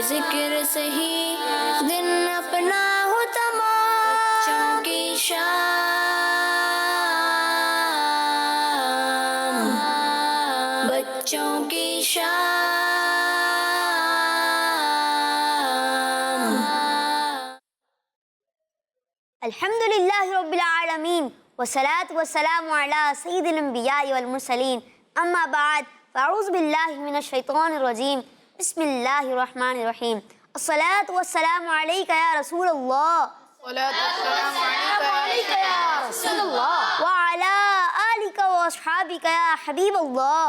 ذکر سے ہی دن اپنا ہو تمام، بچوں کی شام، بچوں کی شام۔ الحمدللہ رب العالمین والصلاة والسلام علی سید الانبیاء والمرسلین، اما بعد فاعوذ باللہ من الشیطان الرجیم، بسم اللہ الرحمن الرحیم۔ الصلاة والسلام علیکہ یا رسول اللہ، وعلی آلک واصحابک یا حبیب اللہ،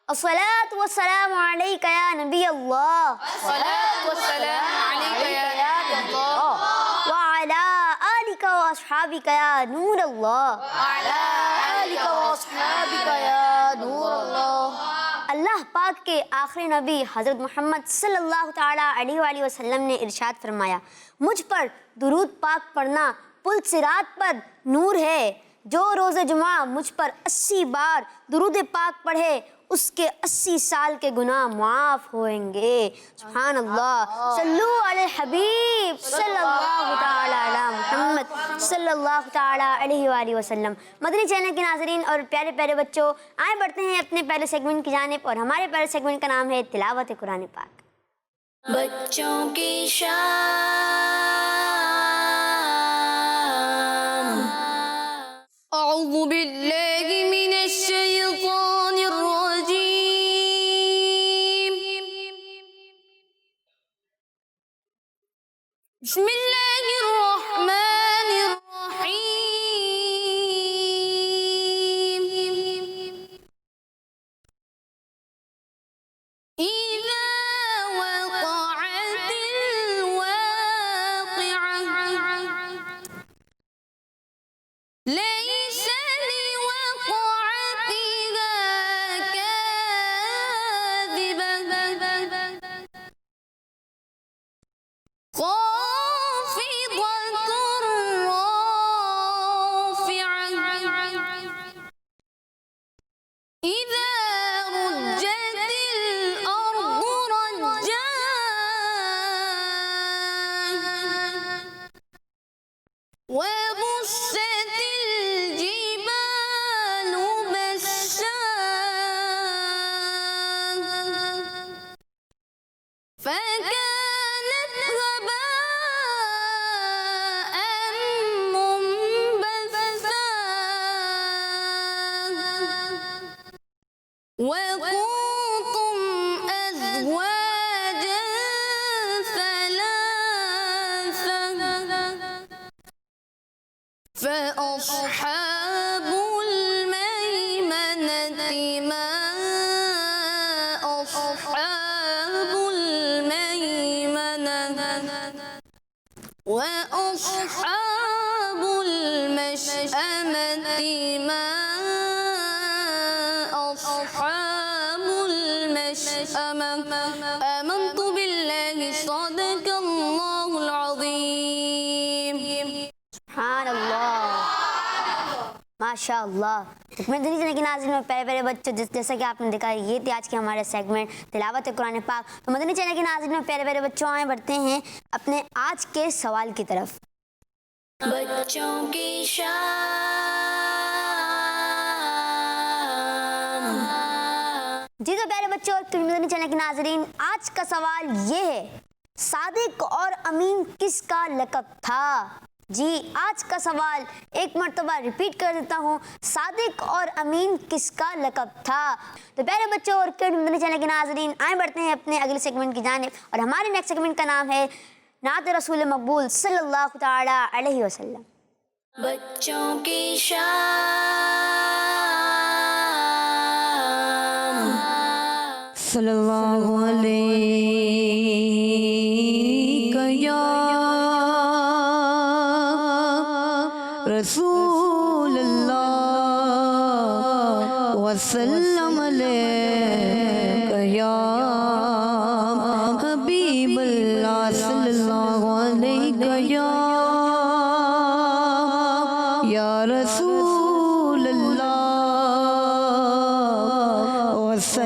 الصلاة والسلام علیکہ یا نبی اللہ، وعلی آلک واصحابک یا نور اللہ۔ اللہ پاک کے آخری نبی حضرت محمد صلی اللہ تعالیٰ علیہ وآلہ وسلم نے ارشاد فرمایا، مجھ پر درود پاک پڑھنا پل صراط پر نور ہے، جو روز جمعہ مجھ پر 80 بار درود پاک پڑھے اس کے 80 سال کے گناہ معاف ہوئیں گے۔ سبحان اللہ، صلو علی الحبیب صلی اللہ تعالیٰ علی محمد صلی اللہ تعالیٰ علیہ وآلہ وسلم۔ مدنی چینل کے ناظرین اور پیارے پیارے بچوں، آئے بڑھتے ہیں اپنے پہلے سیگمنٹ کی جانب، اور ہمارے پہلے سیگمنٹ کا نام ہے تلاوت قرآن پاک۔ بچوں کی شام۔ اعوذ باللہ من الشیطان الرجیم، بسم اللہ الرحمن الرحیم۔ اذا وقعت الواقعة ليس لوقعتها كاذبة خافضة رافعة إذا رجت الأرض رجا وبست الجبال بسا فكانت هباء منبثا وكنتم أزواجا ثلاثا فأصحاب الميمنة ما أصحاب الميمنة وأصحاب المشأمة ما أصحاب المشأمة آمنت بالله صدق الله العظيم۔ سبحان اللہ، ماشاء اللہ۔ مدنی چینل کے ناظرین اور پیارے پیارے بچوں، جیسا کہ آپ نے دیکھا، یہ تھی آج کے ہمارے سیگمنٹ تلاوت قرآن پاک۔ تو مدنی چینل کے ناظرین اور پیارے پیارے بچوں، آئے بڑھتے ہیں اپنے آج کے سوال کی طرف۔ بچوں کی شام۔ جی تو پیارے بچوں اور مدنی چینل کے ناظرین، آج کا سوال یہ ہے، صادق اور امین کس کا لقب تھا؟ جی آج کا سوال ایک مرتبہ ریپیٹ کر دیتا ہوں، صادق اور امین کس کا لقب تھا؟ تو پیارے بچوں اور مدنی چینل کے ناظرین، آئے بڑھتے ہیں اپنے اگلے سیگمنٹ کی جانب، اور ہمارے نیکسٹ سیگمنٹ کا نام ہے نعت رسول مقبول صلی اللہ تعالیٰ علیہ وسلم۔ بچوں کی شام۔ صلی اللہ علیہ یا رسول اللہ وسلم علیہ یا حبیب اللہ صلی اللہ علیہ یا رسول اللہ وسلم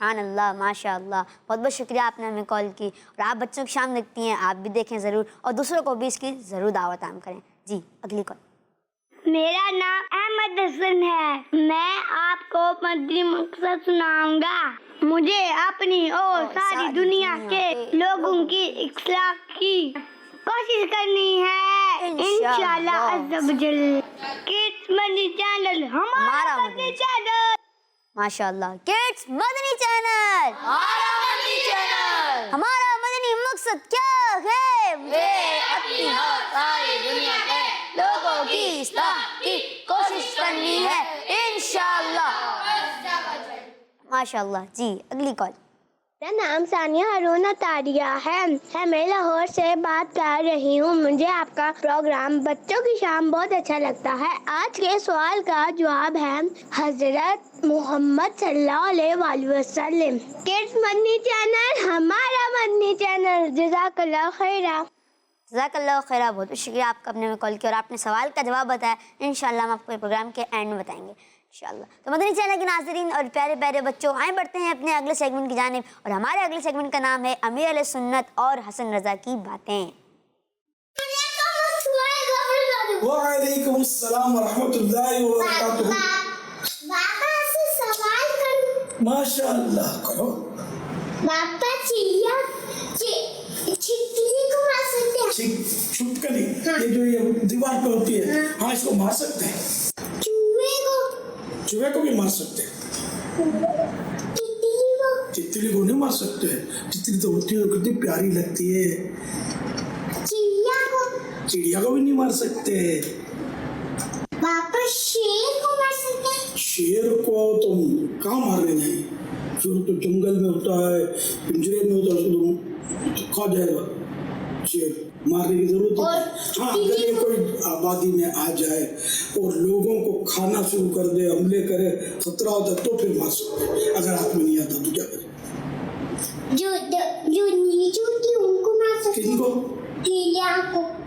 سبحان اللہ، ماشاء اللہ، بہت بہت شکریہ آپ نے ہمیں کال کی، اور آپ بچوں کی شام دیکھتی ہیں، آپ بھی دیکھیں ضرور اور دوسروں کو بھی اس کی ضرور دعوت عام کریں. جی اگلی کال. میرا نام احمد حسن ہے. میں آپ کو مدنی مقصد سناؤں گا. مجھے اپنی اور ساری دنیا کے لوگوں کی اصلاح کی کوشش کرنی ہے انشاءاللہ عز و جل. کڈس مدنی چینل ہمارا مدنی چینل. ماشاء اللہ، کڈس مدنی چینل، ہمارا مدنی مقصد کیا ہے؟ مجھے اپنی اور ساری دنیا کے لوگوں کی اصلاح کی کوشش کرنی ہے انشاءاللہ. ماشاء اللہ. جی اگلی کال. میرا نام ثانیہ ہارون عطاریہ ہے. میں لاہور سے بات کر رہی ہوں. مجھے آپ کا پروگرام بچوں کی شام بہت اچھا لگتا ہے. آج کے سوال کا جواب ہے حضرت محمد صلی اللہ علیہ وآلہ وسلم. کڈس مدنی چینل ہمارا مدنی چینل. جزاک اللہ خیرہ. جزاک اللہ خیرہ. بہت بہت شکریہ آپ کا اپنے میں کال کیا اور آپ نے سوال کا جواب بتایا. انشاءاللہ ہم آپ کو پروگرام کے اینڈ میں بتائیں گے انشاءاللہ. تو مدنی چینل کے ناظرین اور پیارے پیارے بچوں، آئیں بڑھتے ہیں اپنے اگلے سیگمنٹ کی جانب، اور ہمارے اگلے سیگمنٹ کا نام ہے امیر علیہ سنت اور حسن رضا کی باتیں. وعلیکم السلام ورحمۃ اللہ وبرکاتہ. بابا سے سوال کروں. ماشاء اللہ کرو. بابا چڑیا چھپکلی کو مار سکتے ہیں؟ چھپکلی یہ جو یہ دیوار پہ ہوتی ہے، ہاں اس کو مار سکتے ہیں. چوہے کو بھی مار سکتے ہیں. تتلی کو نہیں مار سکتے. تتلی تو ہوتی ہے کتنی پیاری لگتی ہے. چڑیا کو بھی نہیں مار سکتے. باپا شیر کو مار سکتے ہیں؟ شیر کو تم کہاں مار رہے ہیں؟ شیر تو جنگل میں ہوتا ہے، پنجرے میں ہوتا ہے، اس کو تو کھا جائے گا. شیر مارنے کی ضرورت ہے. ہاں اگر یہ کوئی آبادی میں آ جائے اور لوگوں کو کھانا شروع کر دے، حملے کرے، خطرہ ہوتا ہے تو پھر مار سکتے. اگر ہاتھ میں نہیں آتا تو کیا کرے؟ جو نیچے ہوتی ہے ان کو مار سکتے ہیں؟ کن کو؟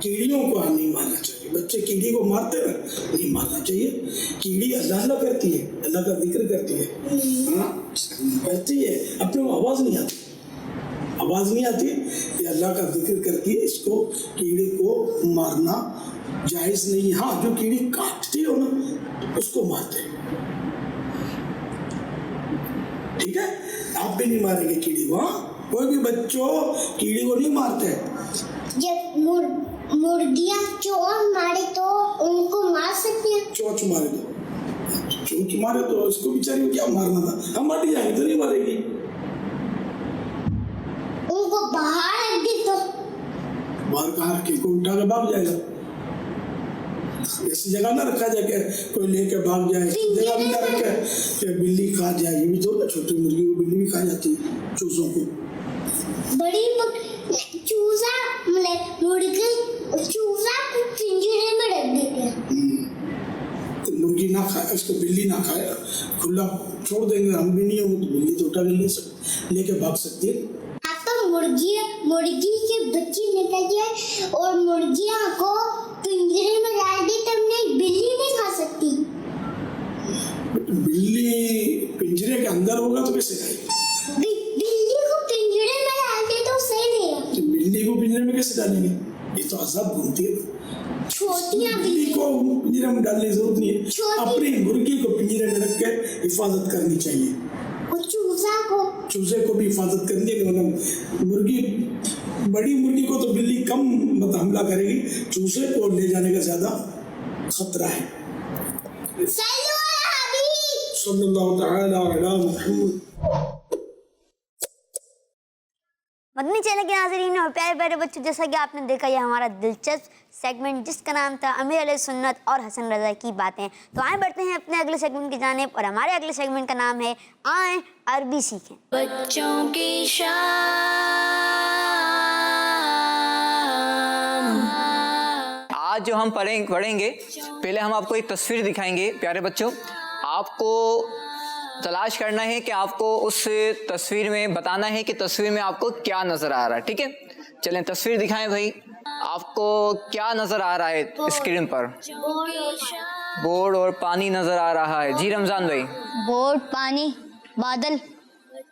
کیڑیوں کو نہیں مارنا چاہیے. بچے کیڑی کو مارتے ہیں، نہیں مارنا چاہیے. کیڑی اللہ کرتی ہے، اللہ کا ذکر کرتی ہے، ہاں کرتی ہے، اپنے کو آواز نہیں آتی یہ اللہ کا ذکر کرتی ہے. اس کو کیڑی کو مارنا جائز نہیں. ہاں جو کیڑی کاٹتی ہو نا اس کو مارتے ہیں، ٹھیک ہے. آپ بھی نہیں ماریں گے کیڑی کو. ہاں کوئی بھی بچوں کیڑی کو نہیں مارتے. جب مرغیاں چوچ مارے تو ان کو مار سکتے ہیں؟ چوچ مارے تو اس کو بیچاری کو کیا مارنا تھا. ہم مار جائیں گے تو نہیں مارے گی. ان کو باہر رکھ دے تو باہر کہاں رکھے؟ کوئی اٹھا کے بھاگ جائے گا. ایسی جگہ نہ رکھا جائے کہ کوئی لے کے بھاگ جائے. جگہ بھی نہ رکھے کہ بلی کھا جائے. یہ بھی تو چھوٹی مرغی کو بلی بھی کھا جاتی ہے، چوزوں کو. بڑی چوزا چوزا کو پنجرے میں رکھ دیتے ہیں. مرغی نہ کھائے، اس کو بلی نہ کھائے، کھلا چھوڑ دیں گے. ہم بھی نہیں ہوں تو بلی تو اٹھا کے لے کے بھاگ سکتی ہے. تو مرغی کے بچے نکل جائے اور مرغیاں کو پنجرے میں ڈال دی تو بلی نہیں کھا سکتی. بلی پنجرے کے اندر ہوگا تو کیسے کھائے گی؟ بلی کو پنجرے میں ڈال دے تو صحیح نہیں ہے. بلی کو پنجرے میں کیسے ڈالیں گے؟ یہ تو عذاب گھومتی ہے. چھوٹیاں بلی کو پنجرے میں ڈالنے کی ضرورت نہیں ہے. اپنی مرغی کو پنجرے میں رکھ کے حفاظت کرنی چاہیے. چوزے کو بھی حفاظت کرنی ہے. بڑی مرغی کو تو بلی کم حملہ کرے گی، چوزے کو لے جانے کا زیادہ خطرہ ہے. صلی اللہ تعالی علی محمد. مدنی چینل کے ناظرین اور پیارے پیارے بچوں، جیسا کہ آپ نے دیکھا یہ ہمارا دلچسپ سیگمنٹ جس کا نام تھا امیر علیہ سنت اور حسن رضا کی باتیں. تو آئیں بڑھتے ہیں اپنے اگلے سیگمنٹ کی جانب، اور ہمارے اگلے سیگمنٹ کا نام ہے آئیں عربی سیکھیں. بچوں کی شام. آج جو ہم پڑھیں گے، پہلے ہم آپ کو ایک تصویر دکھائیں گے. پیارے بچوں، آپ کو تلاش کرنا ہے کہ آپ کو اس تصویر میں بتانا ہے کہ تصویر میں آپ کو کیا نظر آ رہا ہے. ٹھیک ہے، چلیں تصویر دکھائیں بھائی. آپ کو کیا نظر آ رہا ہے اسکرین پر؟ بورڈ اور پانی نظر آ رہا ہے. جی رمضان بھائی. بورڈ، پانی، بادل.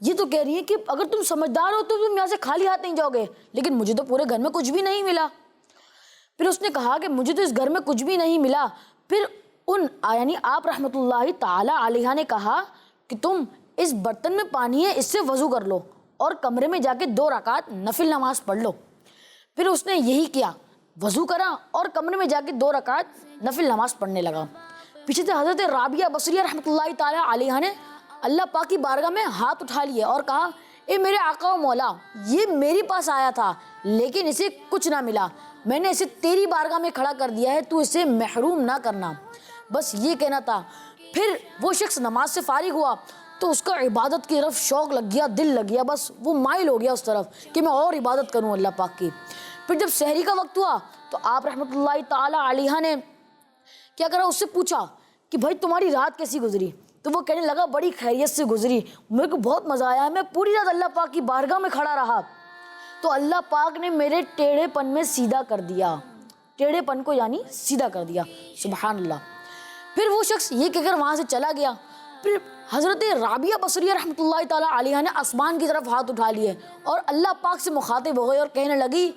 یہ تو کہہ رہی ہیں کہ اگر تم سمجھدار ہو تو تم یہاں سے خالی ہاتھ نہیں جاؤ گے، لیکن مجھے تو پورے گھر میں کچھ بھی نہیں ملا۔ پھر اس نے کہا کہ مجھے تو اس گھر میں کچھ بھی نہیں ملا۔ پھر یعنی آپ رحمۃ اللہ تعالی علیہ نے کہا کہ تم اس برتن میں پانی ہے، اس سے وضو کر لو اور کمرے میں جا کے 2 رکعت نفل نماز پڑھ لو۔ پھر اس نے یہی کیا، وضو کرا اور کمرے میں جا کے 2 رکعت نفل نماز پڑھنے لگا۔ پیچھے سے حضرت رابعہ بصریہ رحمۃ اللہ تعالی علیہ نے اللہ پاک کی بارگاہ میں ہاتھ اٹھا لیے اور کہا، اے میرے آقا و مولا، یہ میرے پاس آیا تھا لیکن اسے کچھ نہ ملا، میں نے اسے تیری بارگاہ میں کھڑا کر دیا ہے، تو اسے محروم نہ کرنا، بس یہ کہنا تھا۔ پھر وہ شخص نماز سے فارغ ہوا تو اس کا عبادت کی طرف شوق لگ گیا، دل لگ گیا، بس وہ مائل ہو گیا اس طرف کہ میں اور عبادت کروں اللہ پاک کی۔ پھر جب سحری کا وقت ہوا تو آپ رحمۃ اللہ تعالی علیہ نے کیا کرا، اس سے پوچھا کہ بھائی تمہاری رات کیسی گزری؟ تو وہ کہنے لگا بڑی خیریت سے گزری، میرے کو بہت مزہ آیا، میں پوری رات اللہ پاک کی بارگاہ میں کھڑا رہا تو اللہ پاک نے میرے ٹیڑھے پن میں سیدھا کر دیا، ٹیڑھے پن کو یعنی سیدھا کر دیا، سبحان اللہ۔ پھر وہ شخص یہ کہہ کر وہاں سے چلا گیا۔ پھر حضرت رابعہ بصریہ رحمۃ اللہ تعالی علیہ نے آسمان کی طرف ہاتھ اٹھا لیے اور اللہ پاک سے مخاطب ہو گئی اور کہنے لگی،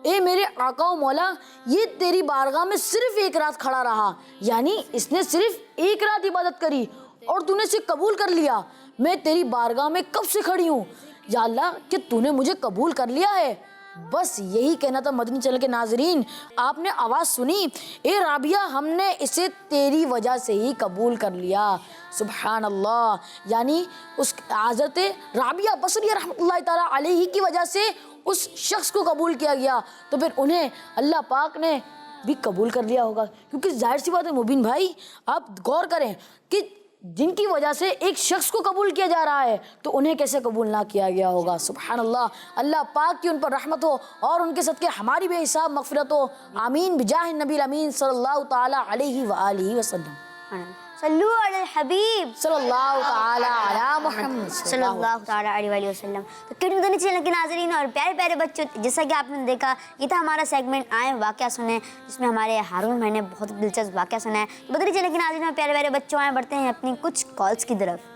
اے میرے آقا و مولا، یہ تیری بارگاہ میں صرف 1 رات کھڑا رہا، یعنی اس نے صرف 1 رات عبادت کری اور تو نے اسے قبول کر لیا۔ میں تیری بارگاہ میں کب سے کھڑی ہوں یا اللہ کہ تو نے مجھے قبول کر لیا ہے۔ بس یہی کہنا تھا مدنی چینل کے ناظرین۔ آپ نے آواز سنی، اے رابعہ ہم نے اسے تیری وجہ سے ہی قبول کر لیا، سبحان اللہ۔ یعنی اس حضرت رابعہ بصریہ رحمۃ اللہ تعالیٰ علیہ کی وجہ سے اس شخص کو قبول کیا گیا، تو پھر انہیں اللہ پاک نے بھی قبول کر لیا ہوگا، کیونکہ ظاہر سی بات ہے مبین بھائی، آپ غور کریں کہ جن کی وجہ سے ایک شخص کو قبول کیا جا رہا ہے تو انہیں کیسے قبول نہ کیا گیا ہوگا، سبحان اللہ۔ اللہ پاک کی ان پر رحمت ہو اور ان کے صدقے ہماری بے حساب مغفرت ہو، آمین بجاہ النبی الامین صلی اللہ تعالی علیہ وآلہ وسلم۔ صلو علی الحبیب صلی اللہ تعالی علی محمد صلی اللہ تعالیٰ علیہ وآلہ وسلم۔ تو کڈ مدنی چینل کے ناظرین اور پیارے پیارے بچوں، جیسا کہ آپ نے دیکھا یہ تھا ہمارا سیگمنٹ آئیں واقعہ سنیں، جس میں ہمارے ہارون بھائی نے بہت دلچسپ واقعہ سنا ہے۔ مدنی چینل کے ناظرین اور پیارے پیارے بچوں، آئیں بڑھتے ہیں اپنی کچھ کالز کی طرف۔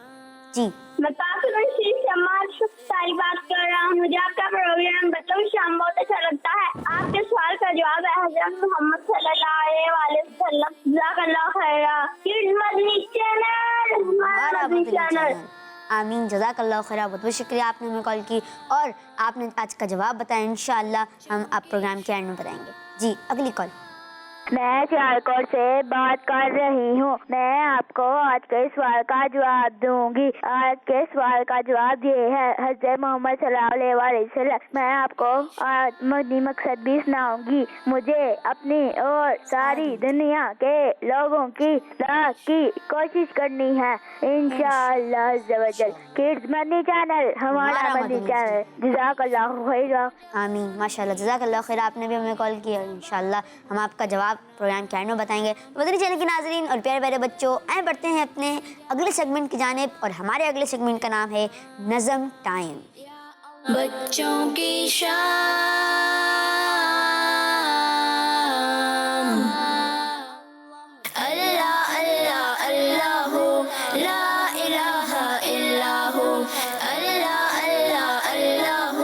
جی میں کافی رشید شمال ساری بات کر رہا ہوں۔ مجھے آپ کا پروگرام بچوں کی شام بہت اچھا لگتا ہے۔ آپ کے سوال کا جواب ہے حضرت محمد صلی اللہ علیہ وسلم۔ جزاک اللہ خیر۔ کڈز مدنی چینل، ہمارا مدنی چینل۔ آمین، جزاک اللہ خیر، بہت بہت شکریہ آپ نے ہمیں کال کی اور آپ نے آج کا جواب بتایا۔ انشاءاللہ ہم آپ پروگرام کے اینڈ میں بتائیں گے۔ جی اگلی کال۔ میں سیالکوٹ سے بات کر رہی ہوں۔ میں آپ کو آج کے سوال کا جواب دوں گی۔ آج کے سوال کا جواب یہ ہے، حضرت محمد صلی اللہ علیہ وسلم۔ میں آپ کو آج مدنی مقصد بھی سناؤں گی۔ مجھے اپنی اور ساری دنیا کے لوگوں کی اصلاح کی کوشش کرنی ہے، انشاءاللہ عز و جل۔ کڈز مدنی چینل، ہمارا مدنی چینل۔ جزاک اللہ خیر۔ آمین، ماشاءاللہ، جزاک اللہ خیر، آپ نے بھی ہمیں کال کیا۔ انشاءاللہ ہم آپ کا جواب پروگرام کے اینڈ میں بتائیں گے۔ مدنی چینل کے ناظرین اور پیارے پیارے بچوں، آئیں بڑھتے ہیں اپنے اگلے سیگمنٹ کی جانب، اور ہمارے اگلے سیگمنٹ کا نام ہے نظم ٹائم۔ بچوں کی شام، اللہ اللہ اللہ لا الہ الا ہو، اللہ اللہ اللہ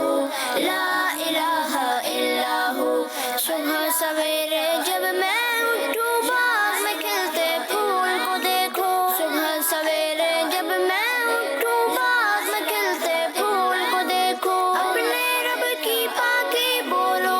لا الہ الا ہو۔ صبح سویرے جب میں اٹھوں باغ میں کھلتے پھول کو دیکھو، صبح سویرے جب میں اٹھوں باغ میں کھلتے پھول کو دیکھو، اپنے رب کی پاکی بولو،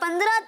15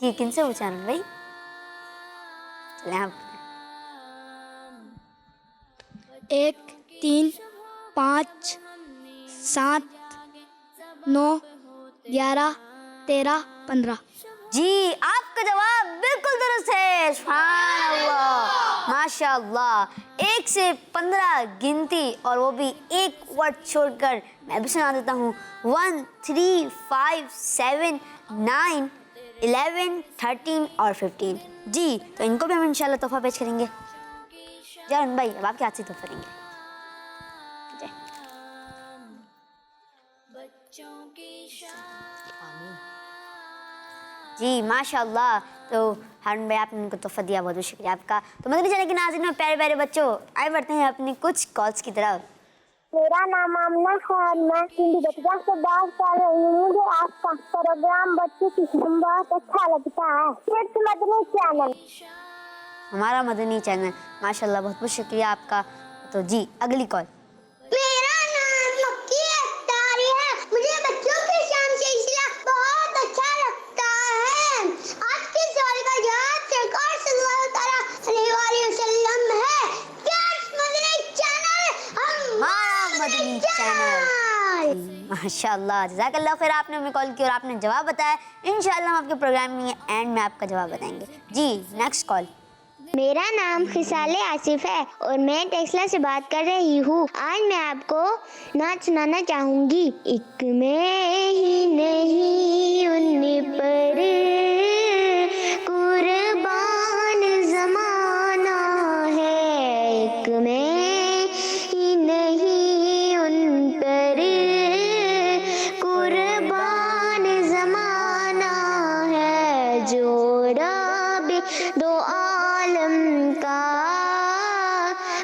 جی کن سے پوچھا نا بھائی؟ چلیں آپ 1 3 5 7 9 11 13 15. جی آپ کا جواب بالکل درست ہے. سبحان اللہ ماشاء اللہ. 1 سے 15 گنتی اور وہ بھی ایک ورڈ چھوڑ کر. میں بھی سنا دیتا ہوں. 1 3 5 7 9 11 13 اور 15. جی تو ان کو بھی ہم انشاءاللہ تحفہ پیش کریں گے. جان بھائی اب آپ کے ہاتھ سے تحفہ دیں گے. جی ماشاء اللہ. تو ہارون بھائی آپ نے ان کو تحفہ دیا, بہت بہت شکریہ آپ کا. تو مدنی چینل کے ناظرین میں پیارے پیارے بچوں آئے بڑھتے ہیں اپنی کچھ کالس کی طرف. میرا نام آمنہ ہے, میں سندھی بٹیا سے بات کر رہی ہوں. مجھے آپ کا پروگرام بچوں کی شام بہت اچھا لگتا ہے. صرف مدنی چینل. ہمارا مدنی چینل ماشاء اللہ, بہت بہت شکریہ آپ کا. تو جی اگلی کال. میرا نام مکی اختر ہے, مجھے بچوں کی شام سلسلہ بہت اچھا لگتا ہے. آج کے سوال کا جواب سرکار صلی اللہ علیہ وسلم ہے. کیا مدنی چینل ہمارا مدنی چینل. ماشاء اللہ جزاک اللہ خیر. آپ نے ہمیں کال کی اور آپ نے جواب بتایا. انشاءاللہ ہم آپ کے پروگرام میں اینڈ میں آپ کا جواب بتائیں گے. جی نیکسٹ کال. میرا نام خصال آصف ہے اور میں ٹیکسلا سے بات کر رہی ہوں. آج میں آپ کو نعت سنانا چاہوں گی. ایک میں ہی نہیں ان پر قربان زمانہ ہے. ایک میں ہی نہیں ان پر قربان زمانہ ہے. جو رب دو عالم کا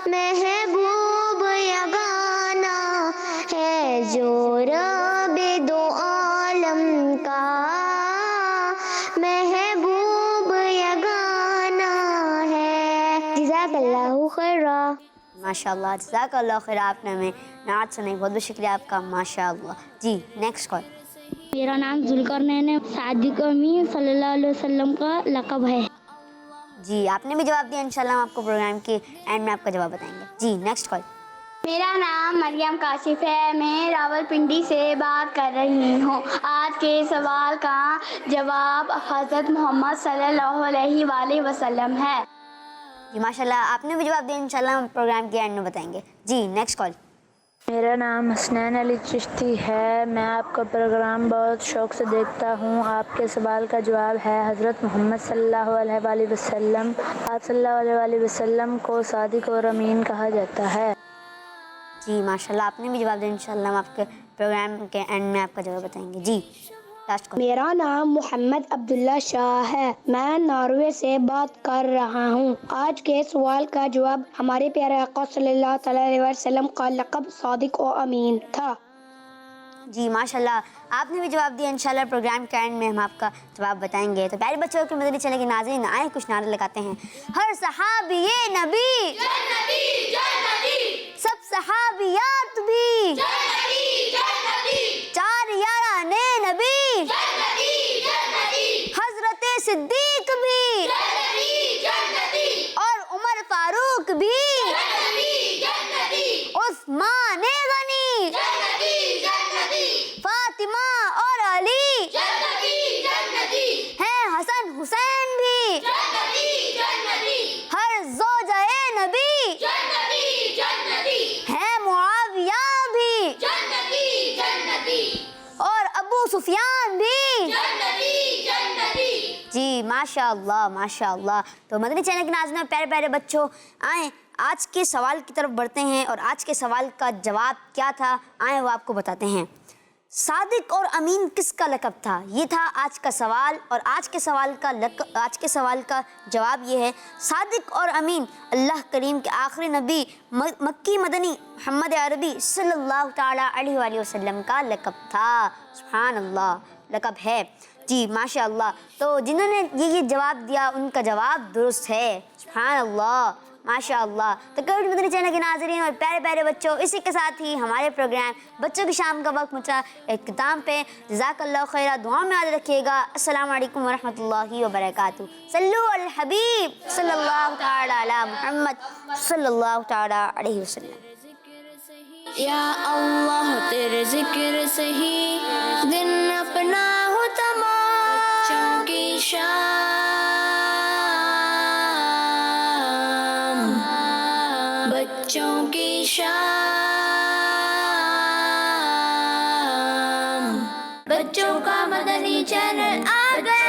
محبوب یگانہ ہے. جو رب دو عالم کا محبوب یگانہ ہے. جزاک اللہ خیرا. ماشاء اللہ جزاک اللہ خیر. آپ نے ہمیں نعت سنائی, بہت بہت شکریہ آپ کا. ماشاء اللہ. جی نیکسٹ کال. میرا نام ذوالقرنین صادق امین صلی اللہ علیہ وسلم کا لقب ہے. جی آپ نے بھی جواب دیا. انشاءاللہ ہم آپ کو پروگرام کے اینڈ میں آپ کا جواب بتائیں گے. جی نیکسٹ کال. میرا نام مریم کاشف ہے, میں راولپنڈی سے بات کر رہی ہوں. آج کے سوال کا جواب حضرت محمد صلی اللہ علیہ وآلہ وسلم ہے. جی ماشاء اللہ آپ نے بھی جواب دیا. انشاءاللہ ہم پروگرام کے اینڈ میں بتائیں گے. جی نیکسٹ کال. میرا نام حسنین علی چشتی ہے, میں آپ کا پروگرام بہت شوق سے دیکھتا ہوں. آپ کے سوال کا جواب ہے حضرت محمد صلی اللہ علیہ وآلہ وسلم. آپ صلی اللہ علیہ وآلہ وسلم کو صادق اور امین کہا جاتا ہے. جی ماشاء اللہ آپ نے بھی جواب دیا. انشاءاللہ ہم آپ کے پروگرام کے اینڈ میں آپ کا جواب بتائیں گے. جی لاسٹ کال. میرا نام محمد عبداللہ شاہ ہے, میں ناروے سے بات کر رہا ہوں. آج کے سوال کا جواب ہمارے پیارے آقا صلی اللہ تعالیٰ علیہ وسلم کا لقب صادق و امین تھا. جی ماشاء اللہ آپ نے بھی جواب دیا. انشاءاللہ پروگرام کے اینڈ میں ہم آپ کا جواب بتائیں گے. تو پیارے بچوں کے مدنی چینل کے ناظرین آئیں کچھ نعرے لگاتے ہیں. ہر صحابی نبی سب صحابیات بھی, 4 یارانے نبی, حضرت صدیق بھی اور عمر فاروق بھی, عثمان غنی, فاطمہ اور علی, ہیں حسن حسین بھی, ہر زوجہ نبی, ہیں معاویہ بھی, اور ابو سفیان بھی. جی ماشاء اللہ ماشاء اللہ. تو مدنی چینل کے ناظرین پیارے پیارے بچوں آئیں آج کے سوال کی طرف بڑھتے ہیں اور آج کے سوال کا جواب کیا تھا آئیں وہ آپ کو بتاتے ہیں. صادق اور امین کس کا لقب تھا؟ یہ تھا آج کا سوال. اور آج کے سوال کا جواب یہ ہے صادق اور امین اللہ کریم کے آخری نبی مکی مدنی محمد عربی صلی اللہ تعالیٰ علیہ وآلہ وسلم کا لقب تھا. سبحان اللہ لقب ہے. جی ماشاء اللہ. تو جنہوں نے یہ جواب دیا ان کا جواب درست ہے. سبحان اللہ ماشاء اللہ. تو کبھی مدنی چینل کے ناظرین اور پیارے پیارے بچوں، اسی کے ساتھ ہی ہمارے پروگرام بچوں کی شام کا وقت پہنچا اختتام پہ. جزاک اللہ خیرہ. دعا میں یاد رکھیے گا. السلام علیکم ورحمۃ اللہ وبرکاتہ. صلو علی الحبیب صلی اللہ تعالی علی محمد صلی اللہ تعالی علیہ وسلم. یا اللہ تیرے ذکر سے ہی دن اپنا ہو تمام، بچوں کی شام، بچوں کی شام، بچوں کا مدنی چینل آ گیا.